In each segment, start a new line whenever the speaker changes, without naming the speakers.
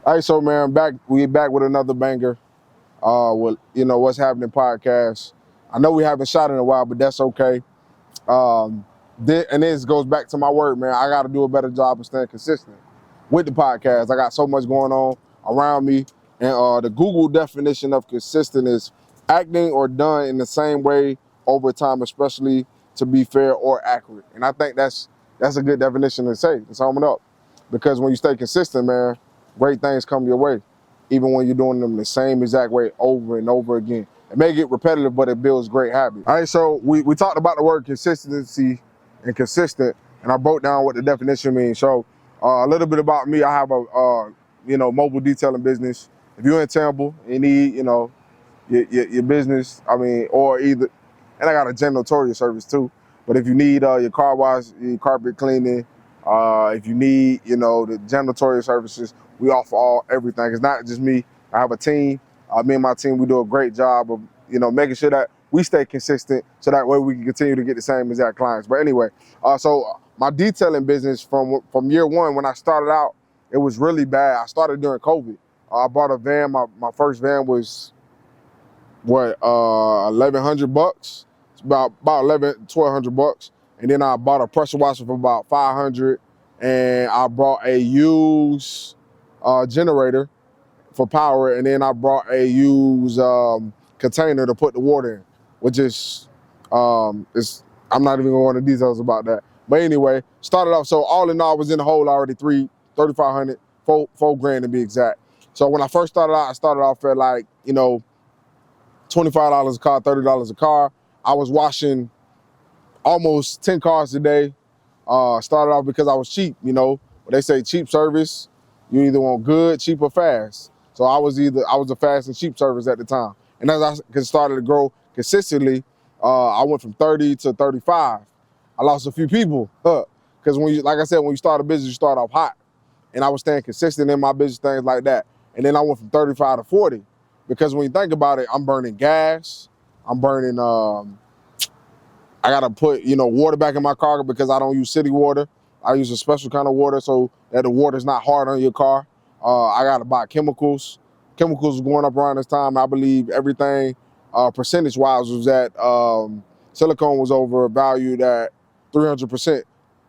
All right, so man, we back with another banger. With what's happening podcast. I know we haven't shot in a while, but that's okay. And this goes back to my word, man. I got to do a better job of staying consistent with the podcast. I got so much going on around me, and the Google definition of consistent is acting or done in the same way over time, especially to be fair or accurate. And I think that's a good definition to say, to sum it up, because when you stay consistent, man, great things come your way, even when you're doing them the same exact way over and over again. It may get repetitive, but it builds great habits. All right, so we talked about the word consistency and consistent, and I broke down what the definition means. So a little bit about me: I have a mobile detailing business. If you're in Tampa, you need your business. I mean, or either, and I got a janitorial service too. But if you need your car wash, your carpet cleaning, if you need the janitorial services, we offer everything. It's not just me. I have a team. Me and my team, we do a great job of making sure that we stay consistent, so that way we can continue to get the same exact clients. But anyway, so my detailing business from year one, when I started out, it was really bad. I started during COVID. I bought a van. My first van was what, $1,100. It's about 1,200 bucks. And then I bought a pressure washer for about 500, and I brought a used generator for power, and then I brought a used container to put the water in, which is I'm not even going into details about that. But anyway, started off, so all in all, I was in the hole already, 3,500, four grand to be exact. So when I first started out, I started off at like, $25 a car, $30 a car. I was washing almost 10 cars a day. Started off because I was cheap, When they say cheap service, you either want good, cheap, or fast. So I was a fast and cheap service at the time. And as I started to grow consistently, I went from 30 to 35. I lost a few people, because like I said, when you start a business, you start off hot. And I was staying consistent in my business, things like that. And then I went from 35 to 40, because when you think about it, I'm burning gas, I'm burning, I gotta put, water back in my car because I don't use city water. I use a special kind of water so that the water's not hard on your car. I gotta buy chemicals. Chemicals was going up around this time. I believe everything, percentage-wise, was at, silicone was overvalued at 300%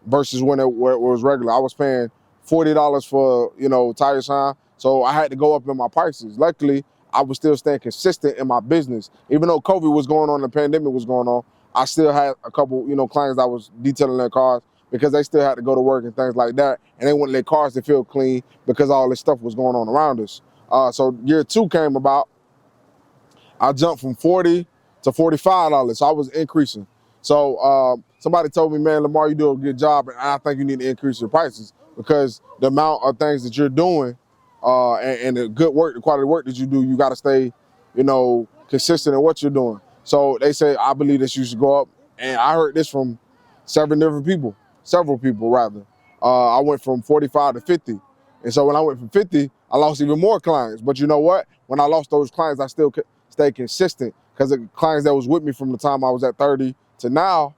versus when it was regular. I was paying $40 for, tire shine. So I had to go up in my prices. Luckily, I was still staying consistent in my business. Even though COVID was going on, the pandemic was going on, I still had a couple, clients that was detailing their cars because they still had to go to work and things like that. And they wanted their cars to feel clean because all this stuff was going on around us. So year two came about. I jumped from 40 to $45. So I was increasing. So somebody told me, man, Lamar, you do a good job, and I think you need to increase your prices because the amount of things that you're doing and the good work, the quality work that you do, you got to stay, consistent in what you're doing. So they say, I believe that you should go up. And I heard this from several people rather. I went from 45 to 50. And so when I went from 50, I lost even more clients. But you know what? When I lost those clients, I still stay consistent because the clients that was with me from the time I was at 30 to now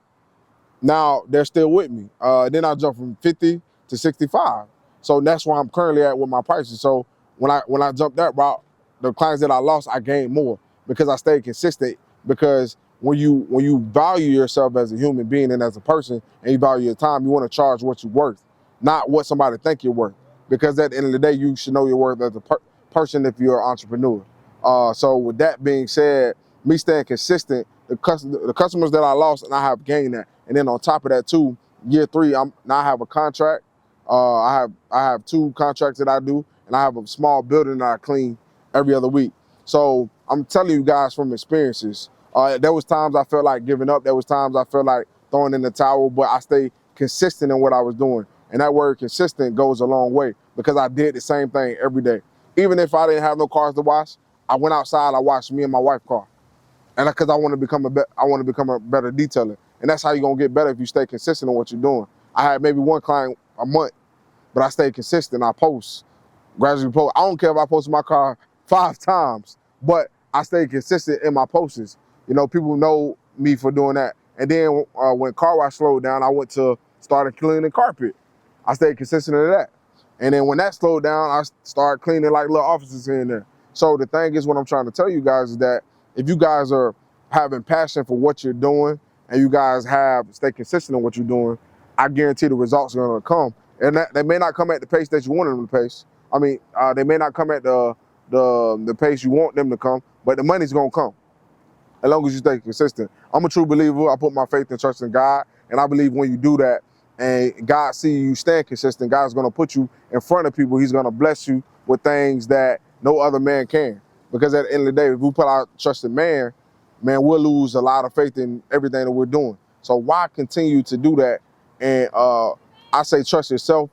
they're still with me. Then I jumped from 50 to 65. So that's where I'm currently at with my prices. So when I jumped that route, the clients that I lost, I gained more because I stayed consistent. Because when you value yourself as a human being and as a person, and you value your time, you want to charge what you're worth, not what somebody think you're worth. Because at the end of the day, you should know your worth as a person if you're an entrepreneur. So with that being said, me staying consistent, the customers that I lost, and I have gained that. And then on top of that too, year three, I have a contract. I have 2 contracts that I do, and I have a small building that I clean every other week. So I'm telling you guys from experiences, there was times I felt like giving up. There was times I felt like throwing in the towel, but I stayed consistent in what I was doing. And that word consistent goes a long way because I did the same thing every day. Even if I didn't have no cars to wash, I went outside, I washed me and my wife's car. And because I want to become a better detailer. And that's how you're going to get better if you stay consistent on what you're doing. I had maybe one client a month, but I stayed consistent. I gradually post. I don't care if I posted my car 5 times, but I stayed consistent in my posts. People know me for doing that. And then when car wash slowed down, I went to started cleaning carpet. I stayed consistent in that. And then when that slowed down, I started cleaning like little offices here and there. So the thing is, what I'm trying to tell you guys is that if you guys are having passion for what you're doing and you guys stay consistent in what you're doing, I guarantee the results are gonna come. And that they may not come at the pace that you want them to pace. I mean, they may not come at the pace you want them to come, but the money's gonna come as long as you stay consistent. I'm a true believer. I put my faith and trust in God, and I believe when you do that and God see you staying consistent, God's gonna put you in front of people. He's gonna bless you with things that no other man can. Because at the end of the day, if we put our trust in man, we'll lose a lot of faith in everything that we're doing. So why continue to do that? And I say trust yourself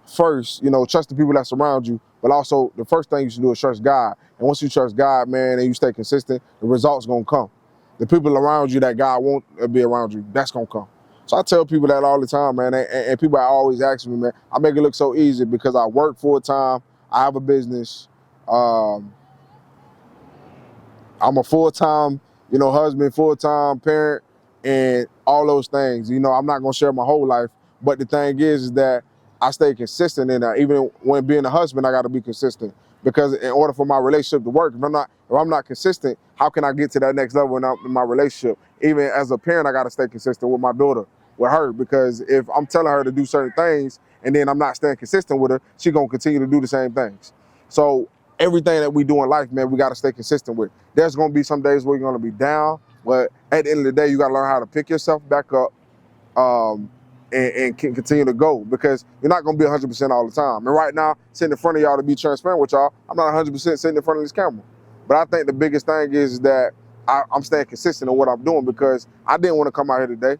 first, trust the people that surround you, but also the first thing you should do is trust God. And once you trust God, man, and you stay consistent, the results gonna come. The people around you that God won't be around you, that's gonna come. So I tell people that all the time, man, and people are always asking me, man, I make it look so easy because I work full time, I have a business, I'm a full-time, husband, full-time parent, and all those things. I'm not gonna share my whole life, but the thing is that I stay consistent in that. Even when being a husband, I gotta be consistent because in order for my relationship to work, if I'm not consistent, how can I get to that next level in my relationship? Even as a parent, I gotta stay consistent with my daughter, with her, because if I'm telling her to do certain things and then I'm not staying consistent with her, she's gonna continue to do the same things. So everything that we do in life, man, we got to stay consistent with. There's going to be some days where you're going to be down, but at the end of the day, you got to learn how to pick yourself back up and continue to go because you're not going to be 100% all the time. And right now, sitting in front of y'all to be transparent with y'all, I'm not 100% sitting in front of this camera. But I think the biggest thing is that I'm staying consistent in what I'm doing because I didn't want to come out here today.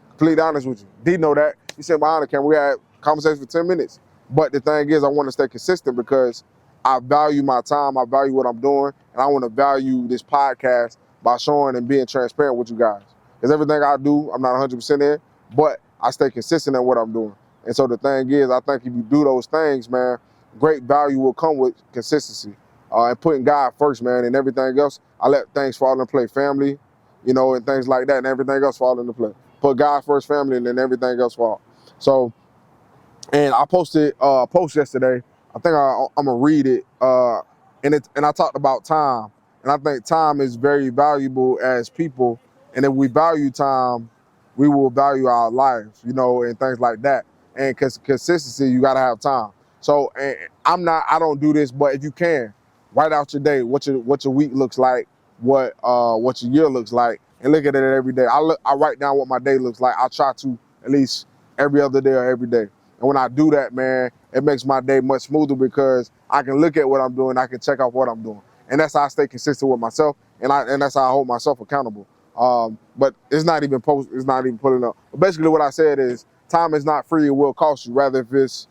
Completely honest with you. D know that. He said behind the camera, we had a conversation for 10 minutes. But the thing is, I want to stay consistent because I value my time, I value what I'm doing, and I want to value this podcast by showing and being transparent with you guys. Because everything I do, I'm not 100% in, but I stay consistent in what I'm doing. And so the thing is, I think if you do those things, man, great value will come with consistency and putting God first, man, and everything else. I let things fall into play, family, and things like that, and everything else fall into play. Put God first, family, and then everything else fall. So, and I posted a post yesterday. I think I'm gonna read it. And I talked about time, and I think time is very valuable as people. And if we value time, we will value our lives, and things like that. And consistency, you gotta have time. So, and I don't do this, but if you can, write out your day, what your week looks like, what your year looks like, and look at it every day. I write down what my day looks like. I try to at least every other day or every day. And when I do that, man, it makes my day much smoother because I can look at what I'm doing, I can check off what I'm doing. And that's how I stay consistent with myself, and that's how I hold myself accountable. But it's not even pulling up. But basically what I said is time is not free, it will cost you, rather if it's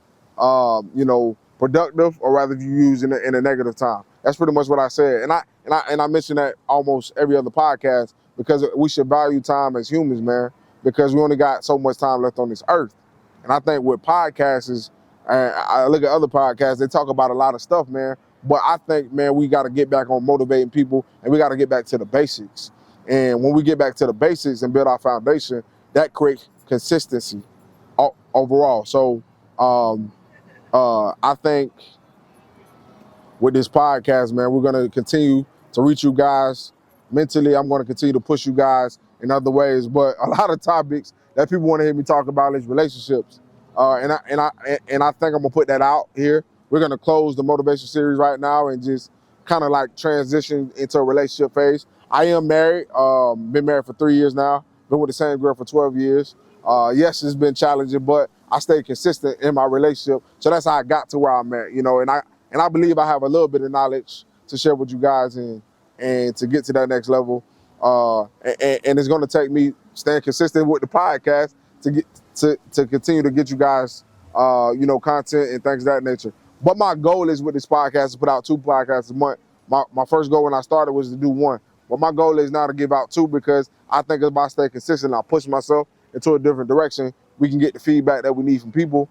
productive or rather if you use in a negative time. That's pretty much what I said. And I mention that almost every other podcast because we should value time as humans, man, because we only got so much time left on this earth. And I think with podcasts, I look at other podcasts, they talk about a lot of stuff, man. But I think, man, we got to get back on motivating people and we got to get back to the basics. And when we get back to the basics and build our foundation, that creates consistency overall. So I think with this podcast, man, we're going to continue to reach you guys mentally. I'm going to continue to push you guys in other ways. But a lot of topics that people want to hear me talk about is relationships. And I think I'm gonna put that out here. We're gonna close the motivation series right now and just kind of like transition into a relationship phase. I am married, been married for 3 years now, been with the same girl for 12 years. Yes, it's been challenging, but I stayed consistent in my relationship. So that's how I got to where I'm at, and I believe I have a little bit of knowledge to share with you guys and to get to that next level. And it's gonna take me staying consistent with the podcast to continue to get you guys, content and things of that nature. But my goal is with this podcast to put out 2 podcasts a month. My first goal when I started was to do 1. But my goal is now to give out 2 because I think if I stay consistent, I push myself into a different direction, we can get the feedback that we need from people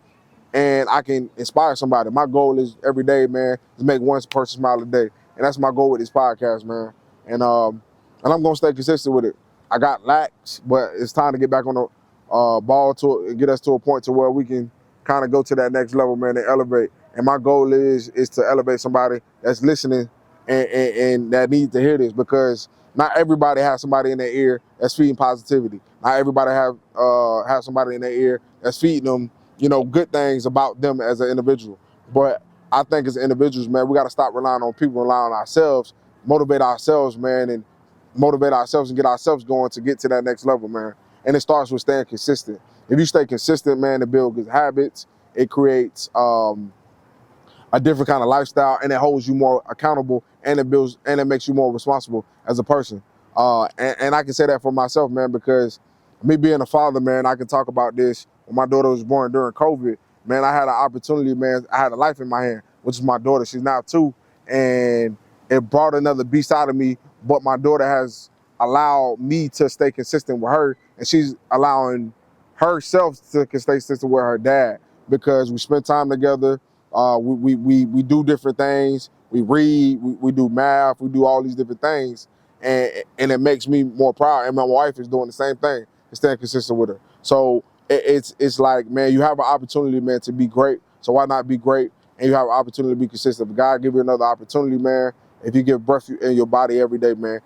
and I can inspire somebody. My goal is every day, man, to make one person smile a day. And that's my goal with this podcast, man. And I'm gonna stay consistent with it. I got lax, but it's time to get back on the ball to get us to a point to where we can kind of go to that next level, man, and elevate. And my goal is to elevate somebody that's listening and that needs to hear this, because not everybody has somebody in their ear that's feeding positivity. Not everybody have somebody in their ear that's feeding them, good things about them as an individual. But I think as individuals, man, we got to stop relying on people, rely on ourselves, motivate ourselves, man, and motivate ourselves and get ourselves going to get to that next level, man. And it starts with staying consistent. If you stay consistent, man, to build good habits, it creates a different kind of lifestyle, and it holds you more accountable, and it makes you more responsible as a person. And I can say that for myself, man, because me being a father, man, I can talk about this. When my daughter was born during COVID, man, I had an opportunity, man. I had a life in my hand, which is my daughter. She's now 2, and it brought another beast out of me. But my daughter has allowed me to stay consistent with her, and she's allowing herself to stay consistent with her dad, because we spend time together. We do different things. We read, we do math, we do all these different things, and it makes me more proud. And my wife is doing the same thing and staying consistent with her. So it's like, man, you have an opportunity, man, to be great. So why not be great? And you have an opportunity to be consistent. If God give you another opportunity, man, if you give breath in your body every day, man,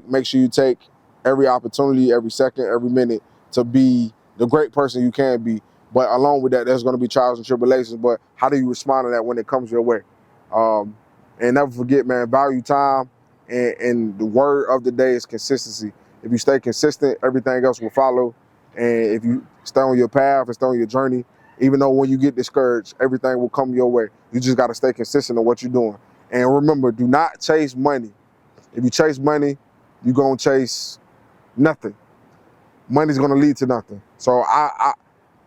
make sure you take every opportunity, every second, every minute to be the great person you can be. But along with that, there's going to be trials and tribulations. But how do you respond to that when it comes your way? And never forget, man, value time. And the word of the day is consistency. If you stay consistent, everything else will follow. And if you stay on your path and stay on your journey, even though when you get discouraged, everything will come your way. You just got to stay consistent in what you're doing. And remember, do not chase money. If you chase money, you're going to chase nothing. Money's going to lead to nothing. So I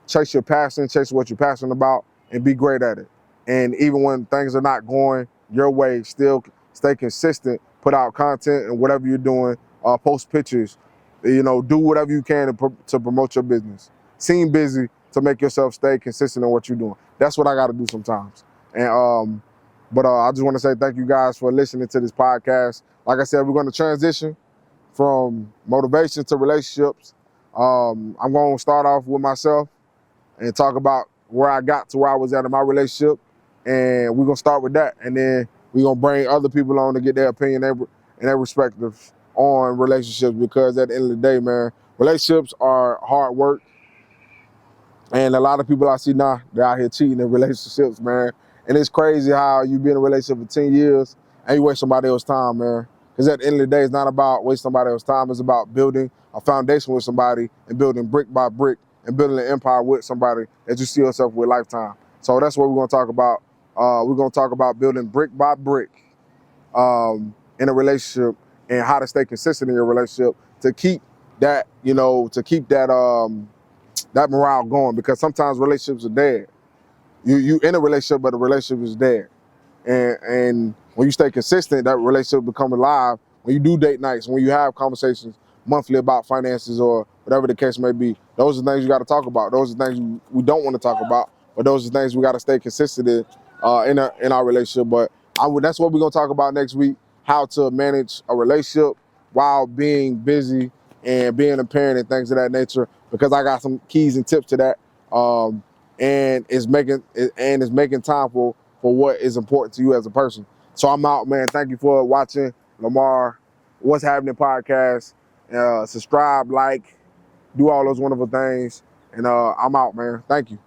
chase your passion, chase what you're passionate about, and be great at it. And even when things are not going your way, still stay consistent, put out content and whatever you're doing, post pictures, do whatever you can to promote your business. Seem busy to make yourself stay consistent in what you're doing. That's what I got to do sometimes. And but I just want to say thank you guys for listening to this podcast. Like I said, we're going to transition from motivation to relationships. I'm going to start off with myself and talk about where I got to where I was at in my relationship. And we're going to start with that. And then we're going to bring other people on to get their opinion and their perspectives on relationships, because at the end of the day, man, relationships are hard work. And a lot of people I see now, they're out here cheating in relationships, man. And it's crazy how you be in a relationship for 10 years and you waste somebody else's time, man. Because at the end of the day, it's not about wasting somebody else's time. It's about building a foundation with somebody and building brick by brick and building an empire with somebody that you see yourself with lifetime. So that's what we're going to talk about. We're going to talk about building brick by brick in a relationship, and how to stay consistent in your relationship to keep that, that morale going, because sometimes relationships are dead. You in a relationship, but the relationship is dead. And when you stay consistent, that relationship become alive. When you do date nights, when you have conversations monthly about finances or whatever the case may be, those are things you got to talk about. Those are things we don't want to talk about, but those are things we got to stay consistent in our relationship. But that's what we're gonna talk about next week: how to manage a relationship while being busy and being a parent and things of that nature. Because I got some keys and tips to that, and it's making time for what is important to you as a person. So I'm out, man. Thank you for watching Lamar What's Happening podcast. Subscribe, like, do all those wonderful things. And I'm out, man. Thank you.